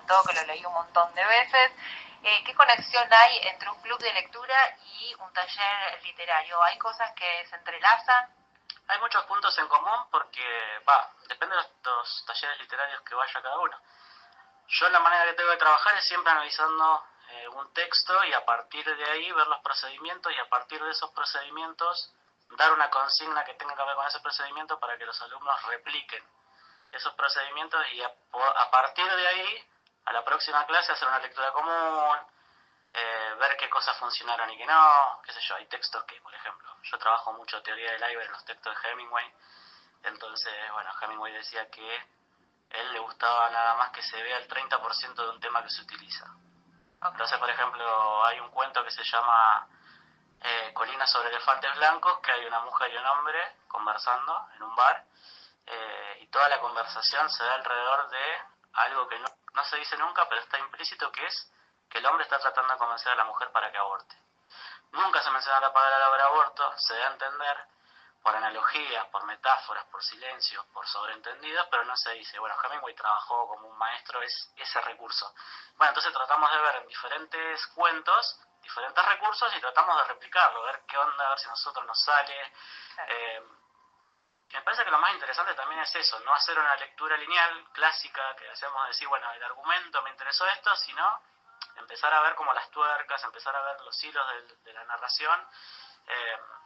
encantó, que lo leí un montón de veces. ¿Qué conexión hay entre un club de lectura y un taller literario? ¿Hay cosas que se entrelazan? Hay muchos puntos en común porque, depende de los talleres literarios que vaya cada uno. Yo la manera que tengo de trabajar es siempre analizando un texto y a partir de ahí ver los procedimientos y a partir de esos procedimientos dar una consigna que tenga que ver con ese procedimiento para que los alumnos repliquen esos procedimientos y a partir de ahí, a la próxima clase, hacer una lectura común, ver qué cosas funcionaron y qué no, qué sé yo. Hay textos que, por ejemplo, yo trabajo mucho teoría del iceberg en los textos de Hemingway, entonces, bueno, Hemingway decía que a él le gustaba nada más que se vea el 30% de un tema que se utiliza. Okay. Entonces, por ejemplo, hay un cuento que se llama Colinas sobre elefantes blancos, que hay una mujer y un hombre conversando en un bar, y toda la conversación se da alrededor de algo que no se dice nunca, pero está implícito, que es que el hombre está tratando de convencer a la mujer para que aborte. Nunca se menciona la palabra aborto, se da a entender por analogías, por metáforas, por silencios, por sobreentendidos, pero no se dice. Bueno, Hemingway trabajó como un maestro ese recurso. Bueno, entonces tratamos de ver en diferentes cuentos diferentes recursos y tratamos de replicarlo, ver qué onda, a ver si a nosotros nos sale. Me parece que lo más interesante también es eso, no hacer una lectura lineal, clásica, que hacemos decir, bueno, el argumento me interesó esto, sino empezar a ver como las tuercas, empezar a ver los hilos de la narración,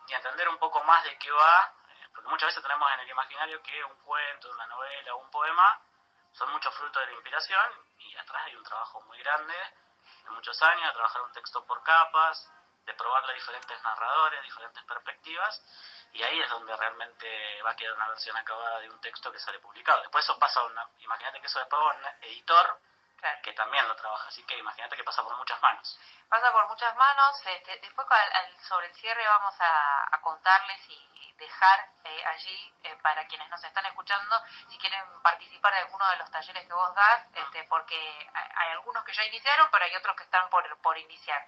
y entender un poco más de qué va, porque muchas veces tenemos en el imaginario que un cuento, una novela o un poema son muchos frutos de la inspiración, y atrás hay un trabajo muy grande, de muchos años, de trabajar un texto por capas, de probarle a diferentes narradores, diferentes perspectivas, y ahí es donde realmente va a quedar una versión acabada de un texto que sale publicado. Después eso pasa imagínate que eso después va a un editor, claro, que también lo trabaja, así que imagínate que pasa por muchas manos. Pasa por muchas manos. Después sobre el cierre vamos a contarles y dejar allí para quienes nos están escuchando, si quieren participar de alguno de los talleres que vos das, porque hay algunos que ya iniciaron, pero hay otros que están por iniciar.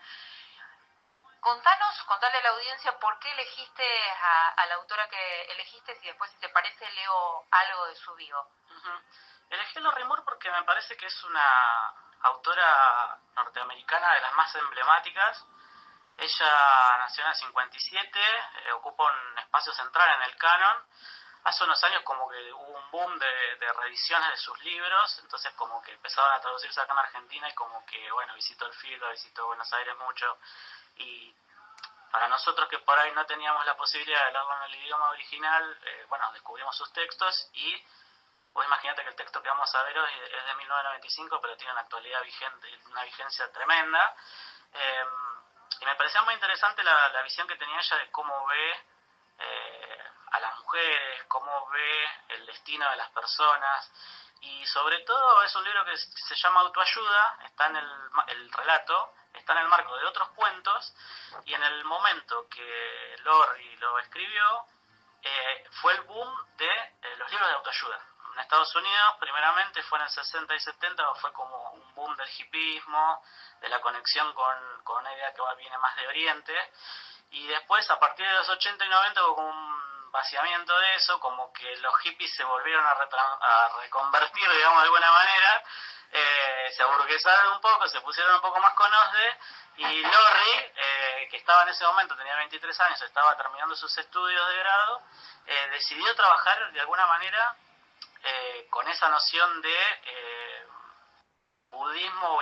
Contale a la audiencia por qué elegiste a la autora que elegiste, y después, si te parece, leo algo de su bio. Uh-huh. Elegí a Lorrie Moore porque me parece que es una autora norteamericana de las más emblemáticas. Ella nació en el 57, ocupa un espacio central en el canon. Hace unos años como que hubo un boom de reediciones de sus libros, entonces como que empezaron a traducirse acá en Argentina y como que, bueno, visitó el Fildo, visitó Buenos Aires mucho, y para nosotros que por ahí no teníamos la posibilidad de leerlo en el idioma original, bueno, descubrimos sus textos y vos imaginate que el texto que vamos a ver hoy es de 1995, pero tiene una actualidad vigente, una vigencia tremenda, y me parecía muy interesante la visión que tenía ella de cómo ve a las mujeres, cómo ve el destino de las personas, y sobre todo es un libro que se llama Autoayuda, está en el relato, está en el marco de otros cuentos, y en el momento que Lorrie lo escribió, fue el boom de los libros de autoayuda. En Estados Unidos, primeramente, fue en el 60 y 70, fue como un boom del hippismo, de la conexión con una idea que viene más de Oriente, y después, a partir de los 80 y 90, hubo como un vaciamiento de eso, como que los hippies se volvieron a reconvertir, digamos, de alguna manera, se aburguesaron un poco, se pusieron un poco más con OSDE, y Lorrie, que estaba en ese momento, tenía 23 años, estaba terminando sus estudios de grado, decidió trabajar de alguna manera con esa noción de budismo o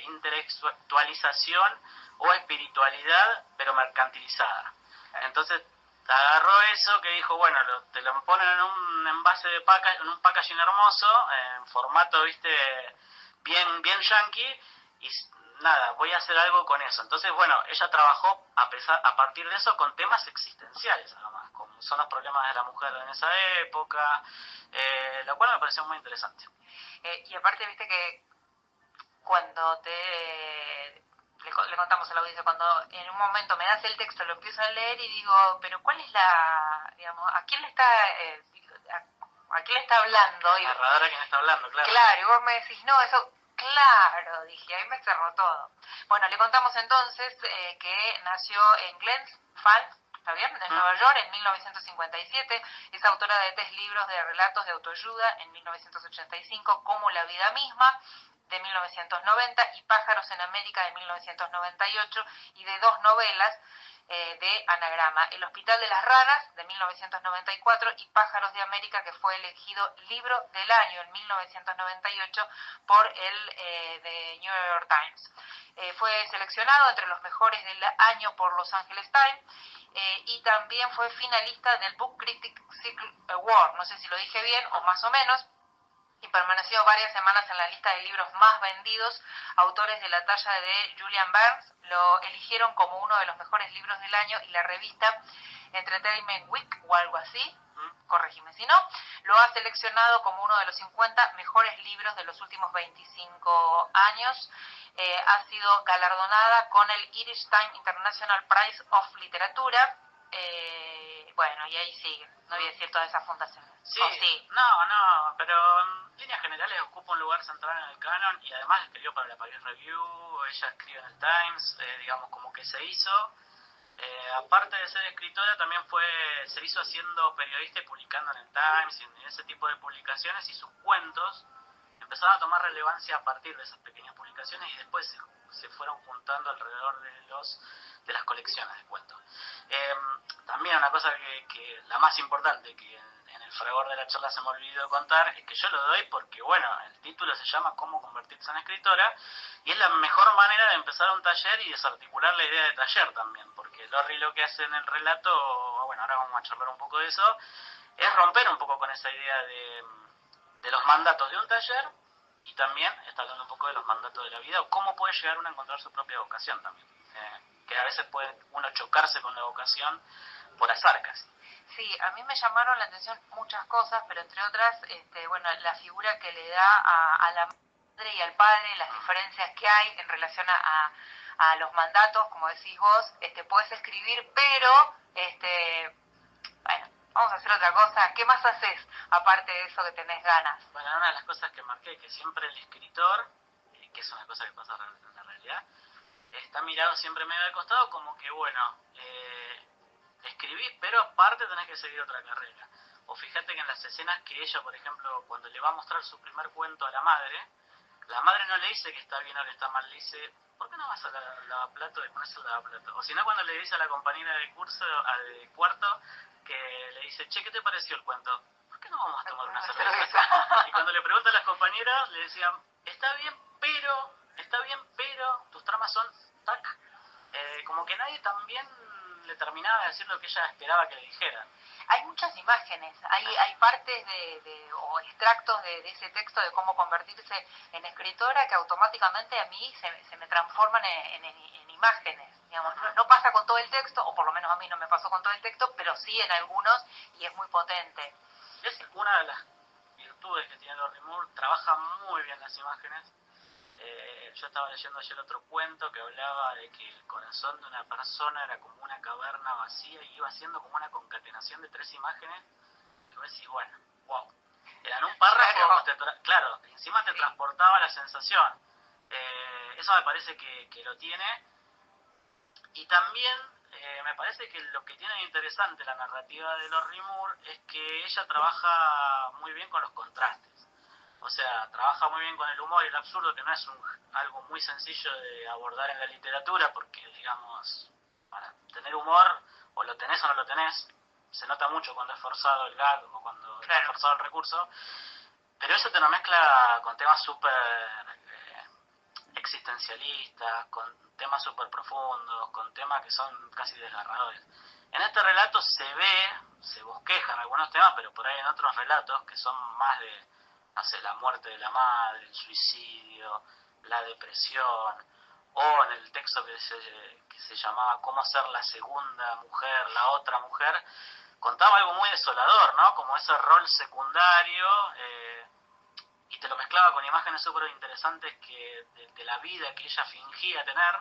intelectualización o espiritualidad, pero mercantilizada. Entonces agarró eso, que dijo, bueno, te lo ponen en un envase de en un packaging hermoso, en formato, viste, bien yankee, y nada, voy a hacer algo con eso. Entonces, bueno, ella trabajó a partir de eso con temas existenciales, además, como son los problemas de la mujer en esa época, lo cual me pareció muy interesante. Y aparte, viste que cuando le contamos a la audiencia, cuando en un momento me das el texto, lo empiezo a leer y digo, pero ¿cuál es digamos, a quién le está, a quién le está hablando? La narradora, ¿quién está hablando? Claro. Claro, y vos me decís, no, eso, claro, dije, ahí me cerró todo. Bueno, le contamos entonces que nació en Glens Falls, ¿está bien? En Nueva York en 1957, es autora de 3 libros de relatos de autoayuda en 1985, como La vida misma, de 1990, y Pájaros en América, de 1998, y de 2 novelas de Anagrama, El Hospital de las Ranas, de 1994, y Pájaros de América, que fue elegido Libro del Año en 1998 por el The New York Times. Fue seleccionado entre los mejores del año por Los Angeles Times, y también fue finalista del Book Critics Circle Award, no sé si lo dije bien o más o menos, y permaneció varias semanas en la lista de libros más vendidos. Autores de la talla de Julian Barnes lo eligieron como uno de los mejores libros del año, y la revista Entertainment Week o algo así, corregime si no, lo ha seleccionado como uno de los 50 mejores libros de los últimos 25 años. Ha sido galardonada con el Irish Times International Prize of Literatura. Bueno, y ahí sigue, no voy a decir todas esas fundaciones. Sí, sí. No, pero en líneas generales ocupa un lugar central en el canon, y además escribió para la Paris Review, ella escribe en el Times, digamos como que se hizo. Aparte de ser escritora, también se hizo haciendo periodista y publicando en el Times y en ese tipo de publicaciones, y sus cuentos empezaron a tomar relevancia a partir de esas pequeñas publicaciones, y después se fueron juntando alrededor de las colecciones de cuentos. También una cosa que la más importante, que en el fragor de la charla se me olvidó contar, es que yo lo doy porque, bueno, el título se llama Cómo convertirse en escritora, y es la mejor manera de empezar un taller y desarticular la idea de taller también, porque Lorri lo que hace en el relato, bueno, ahora vamos a charlar un poco de eso, es romper un poco con esa idea de los mandatos de un taller, y también está hablando un poco de los mandatos de la vida, o cómo puede llegar uno a encontrar su propia vocación también, que a veces puede uno chocarse con la vocación por azar casi. Sí, a mí me llamaron la atención muchas cosas, pero entre otras, bueno, la figura que le da a la madre y al padre, las diferencias que hay en relación a los mandatos, como decís vos, podés escribir, pero, bueno, vamos a hacer otra cosa. ¿Qué más haces aparte de eso que tenés ganas? Bueno, una de las cosas que marqué, que siempre el escritor, que es una cosa que pasa en la realidad, está mirado siempre medio de costado, como que, bueno, escribís, pero aparte tenés que seguir otra carrera. O fíjate que en las escenas que ella, por ejemplo, cuando le va a mostrar su primer cuento a la madre no le dice que está bien o que está mal, le dice, ¿por qué no vas a lavaplato y pones el lavaplato? O si no, cuando le dice a la compañera de curso, de cuarto, que le dice, che, ¿qué te pareció el cuento? ¿Por qué no vamos a tomar una cerveza? Y cuando le preguntan a las compañeras, le decían, está bien, pero tus tramas son tac. Como que nadie también le terminaba de decir lo que ella esperaba que le dijeran. Hay muchas imágenes, hay partes o extractos de ese texto de cómo convertirse en escritora que automáticamente a mí se me transforman en imágenes. Digamos, no pasa con todo el texto, o por lo menos a mí no me pasó con todo el texto, pero sí en algunos, y es muy potente. Es una de las virtudes que tiene Lorri Moore, trabaja muy bien las imágenes. Yo estaba leyendo ayer otro cuento que hablaba de que el corazón de una persona era como una caverna vacía, y iba haciendo como una concatenación de 3 imágenes que vos decís, bueno, wow. Eran un párrafo, claro, encima te transportaba la sensación. Eso me parece que lo tiene. Y también me parece que lo que tiene interesante la narrativa de Lorri Moore es que ella trabaja muy bien con los contrastes. O sea, trabaja muy bien con el humor y el absurdo, que no es algo muy sencillo de abordar en la literatura, porque, digamos, para tener humor, o lo tenés o no lo tenés, se nota mucho cuando es forzado el gag o cuando es forzado el recurso, pero eso te lo mezcla con temas súper existencialistas, con temas súper profundos, con temas que son casi desgarradores. En este relato se bosquejan algunos temas, pero por ahí en otros relatos que son más de, no sé, la muerte de la madre, el suicidio, la depresión, o en el texto que se llamaba Cómo ser la segunda mujer, la otra mujer, contaba algo muy desolador, ¿no? Como ese rol secundario, y te lo mezclaba con imágenes súper interesantes de la vida que ella fingía tener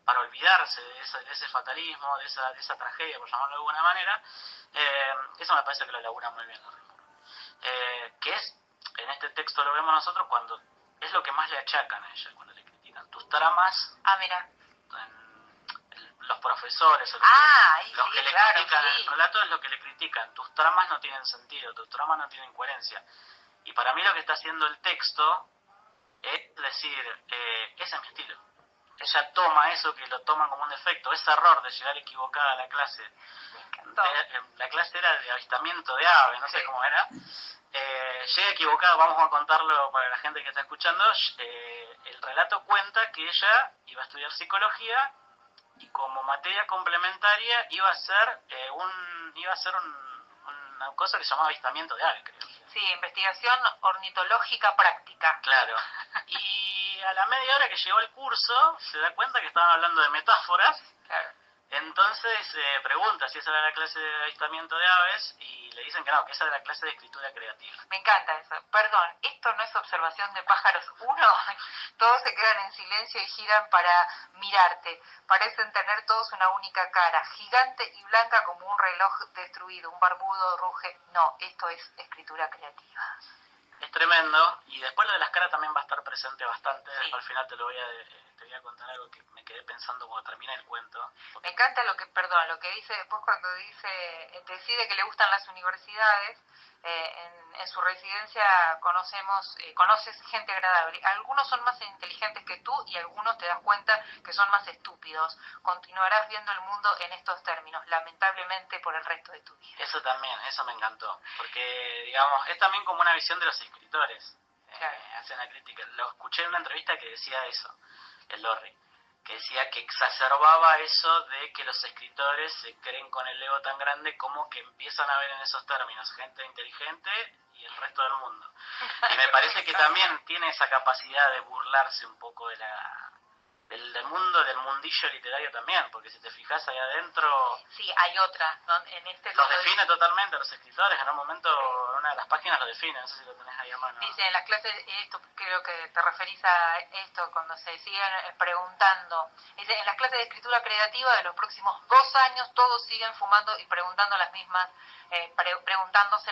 para olvidarse de ese fatalismo, de esa tragedia, por llamarlo de alguna manera. Eso me parece que lo elabora muy bien Lorri Moore. Que es, en este texto lo vemos nosotros, cuando es lo que más le achacan a ella, cuando le critican tus tramas. Mira. los profesores o ahí los sí, que le claro, critican sí. el relato es lo que le critican. Tus tramas no tienen sentido, tus tramas no tienen coherencia. Y para mí lo que está haciendo el texto es decir, ese es mi estilo. Ella toma eso que lo toman como un defecto, ese error de llegar equivocada a la clase. La clase era de avistamiento de aves, no sé cómo era. Llega equivocado, vamos a contarlo para la gente que está escuchando. El relato cuenta que ella iba a estudiar psicología y como materia complementaria iba a ser una cosa que se llamaba avistamiento de aves, creo. Sí, investigación ornitológica práctica. Claro. Y a la media hora que llegó el curso, se da cuenta que estaban hablando de metáforas. Claro. Entonces pregunta si esa era la clase de avistamiento de aves y le dicen que no, que esa era la clase de escritura creativa. Me encanta eso. Perdón, ¿esto no es observación de pájaros 1? Todos se quedan en silencio y giran para mirarte. Parecen tener todos una única cara, gigante y blanca como un reloj destruido. Un barbudo ruge. No, esto es escritura creativa. Es tremendo. Y después lo de las caras también va a estar presente bastante. Sí. Al final te voy a contar algo que me quedé pensando cuando terminé el cuento. Me encanta lo que dice después cuando decide que le gustan las universidades. En su residencia conoces gente agradable. Algunos son más inteligentes que tú y algunos te das cuenta que son más estúpidos. Continuarás viendo el mundo en estos términos, lamentablemente por el resto de tu vida. Eso también, eso me encantó. Porque, digamos, es también como una visión de los escritores. Claro. Hacen la crítica. Lo escuché en una entrevista que decía eso, el Lorry, que decía que exacerbaba eso de que los escritores se creen con el ego tan grande como que empiezan a ver en esos términos gente inteligente y el resto del mundo. Y me parece que también tiene esa capacidad de burlarse un poco de del mundo, del mundillo literario también, porque si te fijas ahí adentro... Sí, hay otra, ¿no? En este los define totalmente a los escritores, en un momento, en una de las páginas lo define, no sé si lo tenés ahí a mano. Dice, en las clases, esto creo que te referís a esto, cuando se siguen preguntando. Dice, en las clases de escritura creativa de los próximos 2 años, todos siguen fumando y preguntándose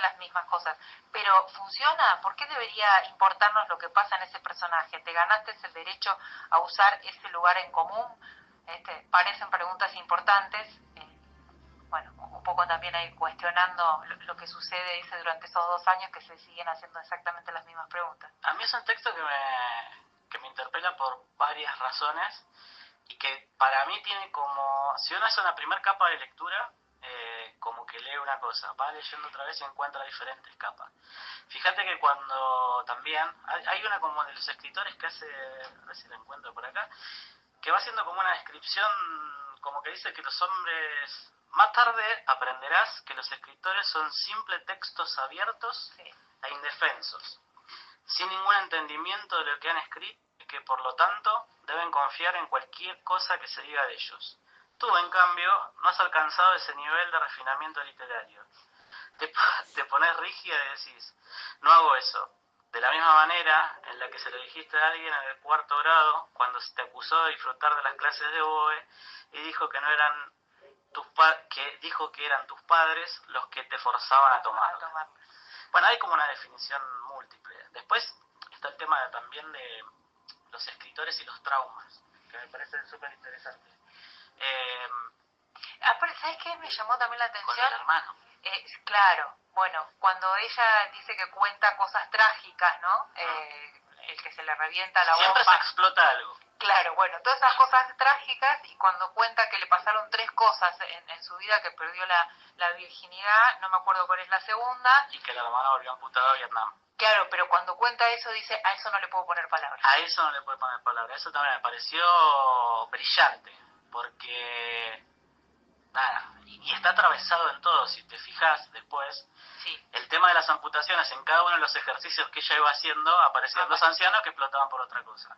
las mismas cosas. Pero, ¿funciona? ¿Por qué debería importarnos lo que pasa en ese personaje? ¿Te ganaste el derecho a usar ese lugar en común? Parecen preguntas importantes. Bueno, un poco también ahí cuestionando lo que sucede, dice, durante esos 2 años que se siguen haciendo exactamente las mismas preguntas. A mí es un texto que me interpela por varias razones y que para mí tiene como, si uno hace una primera capa de lectura, como que lee una cosa, va leyendo otra vez y encuentra diferentes capas. Fíjate que cuando también, hay una como de los escritores que hace, a ver si la encuentro por acá, que va haciendo como una descripción, como que dice que los hombres... Más tarde aprenderás que los escritores son simples textos abiertos e indefensos, sin ningún entendimiento de lo que han escrito y que por lo tanto deben confiar en cualquier cosa que se diga de ellos. Tú, en cambio, no has alcanzado ese nivel de refinamiento literario. Te pones rígida y decís, no hago eso. De la misma manera en la que se lo dijiste a alguien en el 4º grado, cuando se te acusó de disfrutar de las clases de Boe y dijo que no eran que eran tus padres los que te forzaban a tomarla. Bueno, hay como una definición múltiple. Después está el tema también de los escritores y los traumas, que me parece súper interesante. ¿Sabes qué me llamó también la atención? Con el hermano. Claro, bueno, cuando ella dice que cuenta cosas trágicas, ¿no? El que se le revienta la bomba. Siempre se explota algo. Claro, bueno, todas esas cosas trágicas, y cuando cuenta que le pasaron 3 cosas en su vida, que perdió la virginidad, no me acuerdo cuál es la segunda. Y que la hermana volvió amputada a Vietnam. Claro, pero cuando cuenta eso dice, a eso no le puedo poner palabras. A eso no le puedo poner palabras. Eso también me pareció brillante, porque nada, y está atravesado en todo, si te fijas después. Sí. El tema de las amputaciones, en cada uno de los ejercicios que ella iba haciendo aparecían 2 ancianos que explotaban por otra cosa.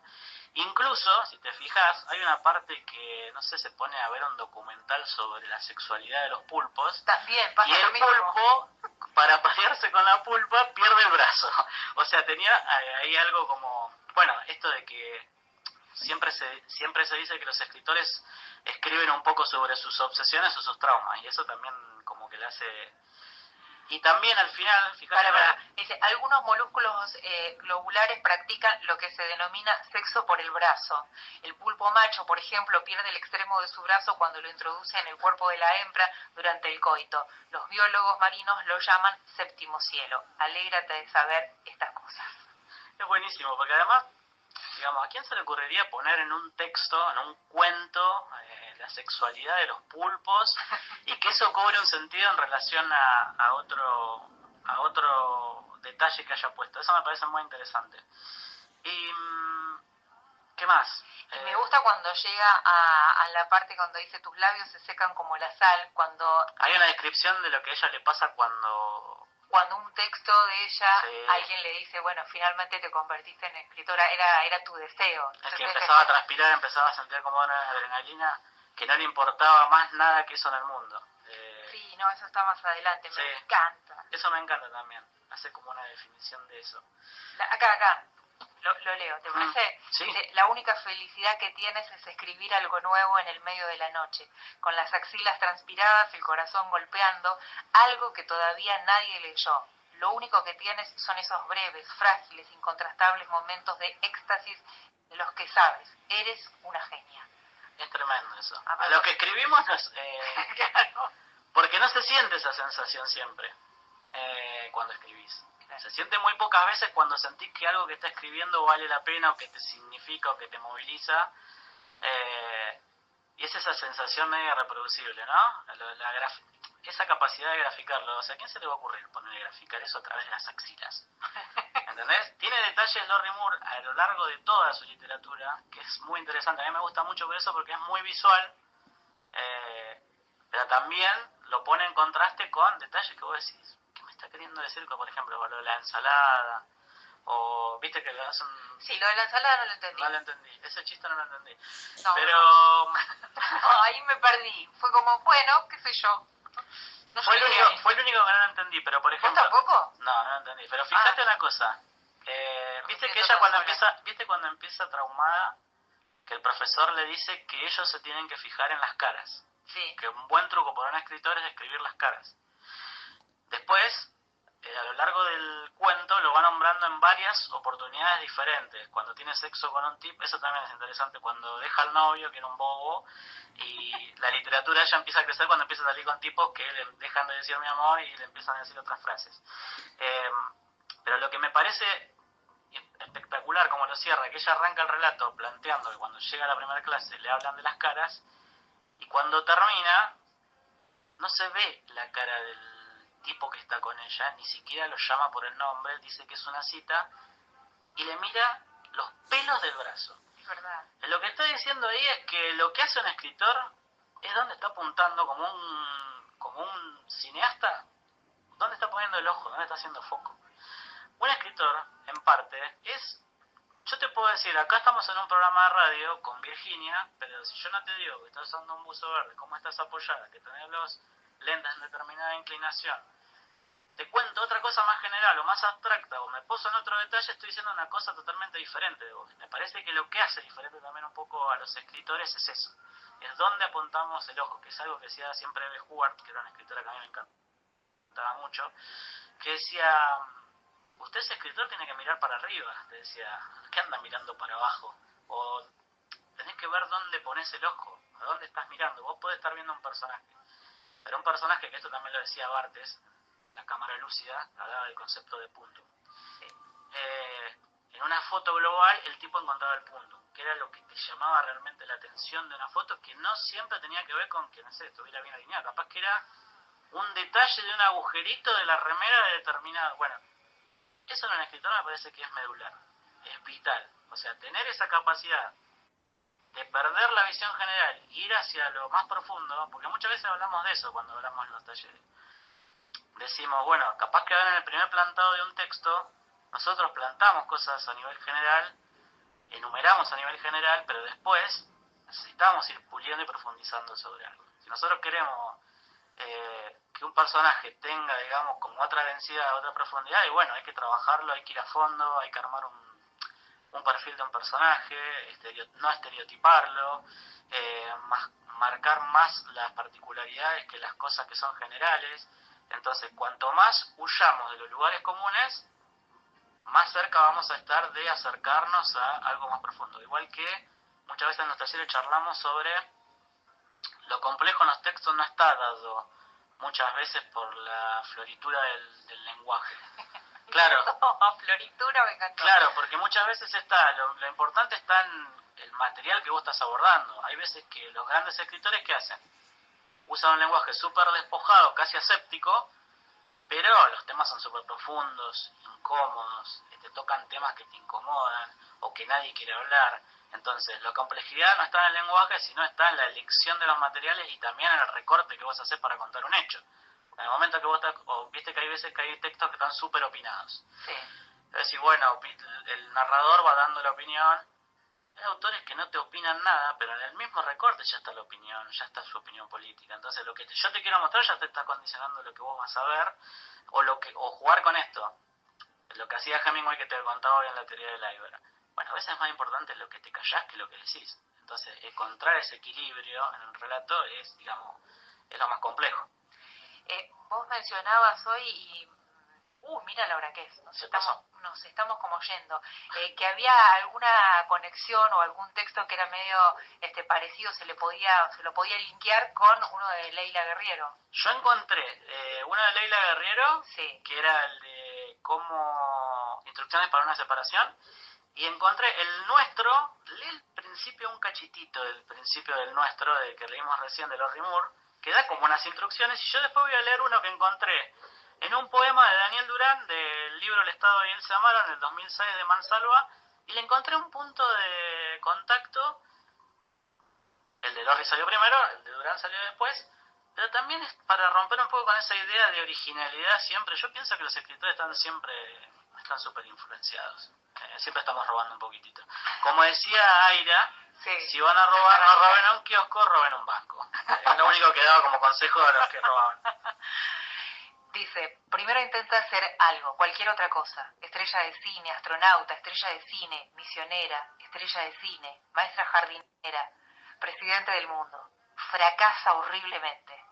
Incluso, si te fijas, hay una parte que, no sé, se pone a ver un documental sobre la sexualidad de los pulpos. También pasa y el pulpo, para pasearse con la pulpa, pierde el brazo. O sea, tenía ahí algo como, bueno, esto de que siempre se dice que los escritores escriben un poco sobre sus obsesiones o sus traumas, y eso también como que le hace Y también al final, fíjate... Dice, algunos molúsculos globulares practican lo que se denomina sexo por el brazo. El pulpo macho, por ejemplo, pierde el extremo de su brazo cuando lo introduce en el cuerpo de la hembra durante el coito. Los biólogos marinos lo llaman séptimo cielo. Alégrate de saber estas cosas. Es buenísimo, porque además, digamos, ¿a quién se le ocurriría poner en un texto, en un cuento, la sexualidad de los pulpos y que eso cobre un sentido en relación a otro detalle que haya puesto? Eso me parece muy interesante. Y ¿qué más? Me gusta cuando llega a la parte cuando dice tus labios se secan como la sal, cuando... Hay una descripción de lo que a ella le pasa cuando un texto de ella, sí, alguien le dice, bueno, finalmente te convertiste en escritora, era tu deseo. Es que empezaba a transpirar, empezaba a sentir como una adrenalina, que no le importaba más nada que eso en el mundo. Sí, no, eso está más adelante, sí, me encanta. Eso me encanta también, hace como una definición de eso. Acá. Lo leo, ¿te parece? Sí. Dice, la única felicidad que tienes es escribir algo nuevo en el medio de la noche, con las axilas transpiradas, el corazón golpeando, algo que todavía nadie leyó. Lo único que tienes son esos breves, frágiles, incontrastables momentos de éxtasis de los que sabes, eres una genia. Es tremendo eso. A lo que escribimos, claro. Porque no se siente esa sensación siempre cuando escribís. Se siente muy pocas veces cuando sentís que algo que estás escribiendo vale la pena o que te significa o que te moviliza. Y es esa sensación medio reproducible, ¿no? Esa capacidad de graficarlo. O sea, ¿a quién se le va a ocurrir poner graficar eso a través de las axilas? ¿Entendés? Tiene detalles Lorrie Moore a lo largo de toda su literatura, que es muy interesante. A mí me gusta mucho por eso, porque es muy visual, pero también lo pone en contraste con detalles que vos decís, ¿qué me está queriendo decir? Por ejemplo, lo de la ensalada, o viste que lo hacen... Sí, lo de la ensalada no lo entendí. No lo entendí, ese chiste no lo entendí. No, pero... No, ahí me perdí. Fue como, bueno, qué sé yo. No fue el único que no lo entendí, pero por ejemplo... ¿Vos tampoco? No lo entendí, pero fíjate una cosa. Viste que ella cuando empieza traumada, que el profesor le dice que ellos se tienen que fijar en las caras. Sí. Que un buen truco para un escritor es escribir las caras. Después, a lo largo del cuento lo va nombrando en varias oportunidades diferentes. Cuando tiene sexo con un tipo, eso también es interesante, cuando deja al novio, que era un bobo, y la literatura ya empieza a crecer cuando empieza a salir con tipos que le dejan de decir mi amor y le empiezan a decir otras frases. Pero lo que me parece espectacular como lo cierra, que ella arranca el relato planteando que cuando llega a la primera clase le hablan de las caras, y cuando termina no se ve la cara del tipo que está con ella, ni siquiera lo llama por el nombre, dice que es una cita, y le mira los pelos del brazo. Es verdad. Lo que está diciendo ahí es que lo que hace un escritor es donde está apuntando como un cineasta, dónde está poniendo el ojo, dónde está haciendo foco. Un escritor, en parte, yo te puedo decir, acá estamos en un programa de radio con Virginia, pero si yo no te digo que estás usando un buzo verde, cómo estás apoyada, que tenés los lentes en determinada inclinación, te cuento otra cosa más general o más abstracta, o me poso en otro detalle, estoy diciendo una cosa totalmente diferente de vos. Me parece que lo que hace diferente también un poco a los escritores es eso, es donde apuntamos el ojo, que es algo que decía siempre Eve Howard, que era una escritora que a mí me encantaba mucho, que decía, usted es escritor, tiene que mirar para arriba, te decía, ¿qué anda mirando para abajo? O tenés que ver dónde pones el ojo, a dónde estás mirando. Vos podés estar viendo un personaje, pero un personaje, que esto también lo decía Barthes, la cámara lúcida, hablaba del concepto de punto. En una foto global el tipo encontraba el punto, que era lo que te llamaba realmente la atención de una foto, que no siempre tenía que ver con que, no sé, estuviera bien alineada, capaz que era un detalle de un agujerito de la remera de determinado. Bueno, eso en un escritor me parece que es medular, es vital. O sea, tener esa capacidad de perder la visión general e ir hacia lo más profundo, porque muchas veces hablamos de eso cuando hablamos en los talleres. Decimos, bueno, capaz que ahora en el primer plantado de un texto, nosotros plantamos cosas a nivel general, enumeramos a nivel general, pero después necesitamos ir puliendo y profundizando sobre algo. Si nosotros queremos que un personaje tenga, digamos, como otra densidad, otra profundidad, y bueno, hay que trabajarlo, hay que ir a fondo, hay que armar un perfil de un personaje, no estereotiparlo, marcar más las particularidades que las cosas que son generales. Entonces, cuanto más huyamos de los lugares comunes, más cerca vamos a estar de acercarnos a algo más profundo. Igual que muchas veces en los talleres charlamos sobre lo complejo en los textos no está dado muchas veces por la floritura del lenguaje. Claro. Floritura me encantó. Claro, porque muchas veces lo importante está en el material que vos estás abordando. Hay veces que los grandes escritores, ¿qué hacen? Usan un lenguaje súper despojado, casi aséptico, pero los temas son súper profundos, incómodos, te tocan temas que te incomodan o que nadie quiere hablar. Entonces, la complejidad no está en el lenguaje, sino está en la elección de los materiales y también en el recorte que vos haces para contar un hecho. En el momento que vos viste que hay veces que hay textos que están súper opinados. Sí. Es decir, bueno, el narrador va dando la opinión. Hay autores que no te opinan nada, pero en el mismo recorte ya está la opinión, ya está su opinión política. Entonces lo que yo te quiero mostrar ya te está condicionando lo que vos vas a ver, o jugar con esto. Lo que hacía Hemingway que te contaba hoy en la teoría del iceberg. Bueno, a veces es más importante lo que te callás que lo que decís. Entonces, encontrar ese equilibrio en un relato es, digamos, es lo más complejo. Vos mencionabas hoy y... mira la hora que es. Nos estamos como yendo. Que había alguna conexión o algún texto que era medio parecido, se lo podía linkear con uno de Leila Guerriero. Yo encontré uno de Leila Guerriero, sí, que era el de cómo instrucciones para una separación, y encontré el nuestro, leí el principio, un cachitito del principio del nuestro, de que leímos recién de Lorry Moore, que da como unas instrucciones, y yo después voy a leer uno que encontré en un poema de Daniel Durán, del libro El Estado y él se amaron, en el 2006 de Mansalva, y le encontré un punto de contacto. El de Lorry salió primero, el de Durán salió después, pero también es para romper un poco con esa idea de originalidad siempre. Yo pienso que los escritores están súper influenciados. Siempre estamos robando un poquitito. Como decía Aira, sí, si van a robar, no roben a un kiosco, roben un banco. Es lo único que daba como consejo a los que robaban. Dice, primero intenta hacer algo, cualquier otra cosa. Estrella de cine, astronauta, estrella de cine, misionera, estrella de cine, maestra jardinera, presidente del mundo. Fracasa horriblemente.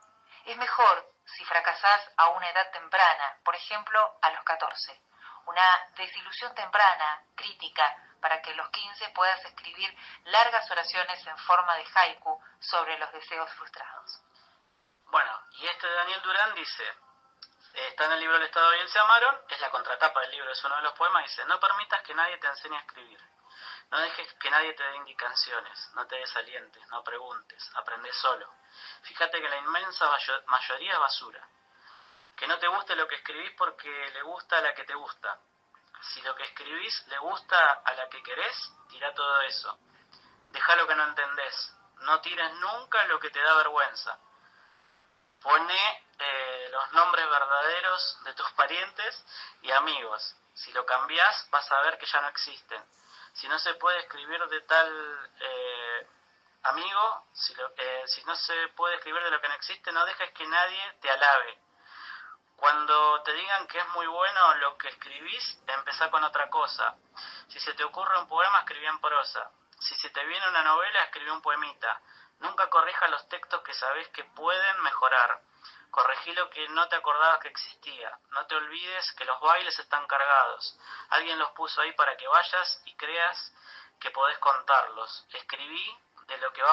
Es mejor si fracasás a una edad temprana, por ejemplo, a los 14. Una desilusión temprana, crítica, para que a los 15 puedas escribir largas oraciones en forma de haiku sobre los deseos frustrados. Bueno, y este de Daniel Durán dice, está en el libro El Estado y él se amaron, es la contratapa del libro, es uno de los poemas, dice, no permitas que nadie te enseñe a escribir. No dejes que nadie te dé indicaciones, no te desalientes, no preguntes, aprende solo. Fíjate que la inmensa mayoría es basura. Que no te guste lo que escribís porque le gusta a la que te gusta. Si lo que escribís le gusta a la que querés, tira todo eso. Deja lo que no entendés. No tires nunca lo que te da vergüenza. Pone los nombres verdaderos de tus parientes y amigos. Si lo cambiás, vas a ver que ya no existen. Si no se puede escribir de tal amigo, si no se puede escribir de lo que no existe, no dejes que nadie te alabe. Cuando te digan que es muy bueno lo que escribís, empezá con otra cosa. Si se te ocurre un poema, escribí en prosa. Si se te viene una novela, escribí un poemita. Nunca corrijas los textos que sabés que pueden mejorar. Corregí lo que no te acordabas que existía. No te olvides que los bailes están cargados. Alguien los puso ahí para que vayas y creas que podés contarlos. Escribí de lo que va